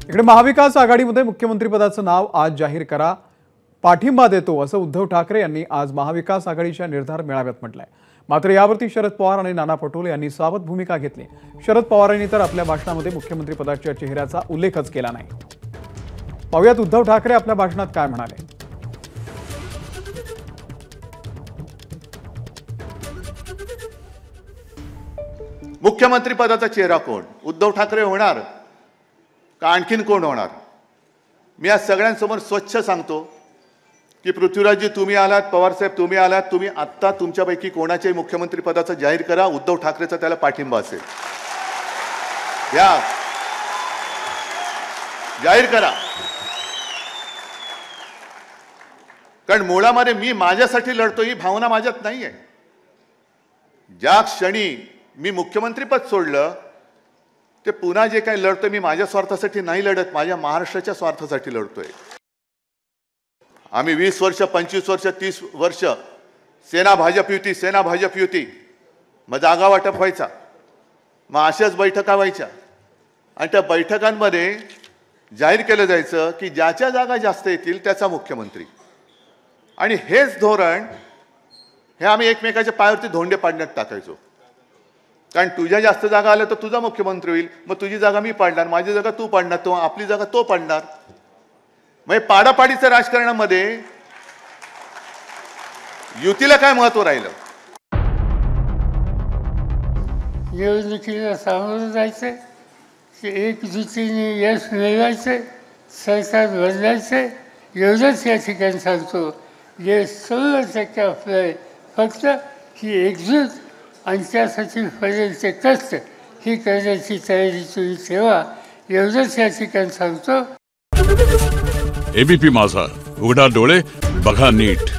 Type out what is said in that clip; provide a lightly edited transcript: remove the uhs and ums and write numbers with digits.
इकडे महाविकास आघाडीमध्ये मुख्यमंत्रीपदाचं नाव आज जाहीर करा, पाठिंबा देतो असं उद्धव ठाकरे यांनी आज महाविकास आघाडीच्या निर्धार मेळाव्यात म्हटलंय। मात्र यावरती शरद पवार आणि नाना पटोले यांनी सावध भूमिका घेतली। शरद पवारांनी तर आपल्या भाषणामध्ये मुख्यमंत्रीपदाच्या चेहऱ्याचा उल्लेखच केला नाही। पाहूयात उद्धव ठाकरे आपल्या भाषणात काय म्हणाले। मुख्यमंत्री पदाचा चेहरा कोण? उद्धव ठाकरे होणार का आणखीन कोण होणार? मी आज सगळ्यांसमोर स्वच्छ सांगतो की पृथ्वीराजजी तुम्ही आलात, पवार साहेब तुम्ही आलात, तुम्ही आत्ता तुमच्यापैकी कोणाच्याही मुख्यमंत्री पदाचा जाहीर करा, उद्धव ठाकरेचा त्याला पाठिंबा असेल। या जाहीर करा, कारण मुळामध्ये मी माझ्यासाठी लढतो ही भावना माझ्यात नाहीये। ज्या क्षणी मी मुख्यमंत्रीपद सोडलं ते पुन्हा जे काही लढतो मी माझ्या स्वार्थासाठी नाही लढत, माझ्या महाराष्ट्राच्या स्वार्थासाठी लढतोय। आम्ही 20 वर्ष 25 वर्ष 30 वर्ष सेना भाजप युती मग जागा वाटप व्हायचा, मग अशाच बैठका व्हायच्या आणि त्या बैठकांमध्ये जाहीर केलं जायचं की ज्याच्या जागा जास्त येतील त्याचा मुख्यमंत्री। आणि हेच धोरण हे आम्ही एकमेकाच्या पायावरती धोंडे पाडण्यात टाकायचो, कारण तुझ्या जास्त जागा आल्या तर तुझा मुख्यमंत्री होईल, मग तुझी जागा मी पाडणार, माझी जागा तू पाडणार, तो आपली जागा तो पाडणार। मग पाडापाडीच्या राजकारणामध्ये युतीला काय महत्व राहिलं? निवडणुकीला सामोरं जायचं की एकजुटीने यश मिळवायचं, सरकार बदलायचं, एवढंच या ठिकाणी सांगतो। जे 100% आपलं फक्त ही एकजूट आणि त्यासाठी पडेलचे कष्ट ही करण्याची तयारी तुम्ही ठेवा, एवढंच या ठिकाणी सांगतो। एबीपी माझा, उघडा डोळे बघा नीट।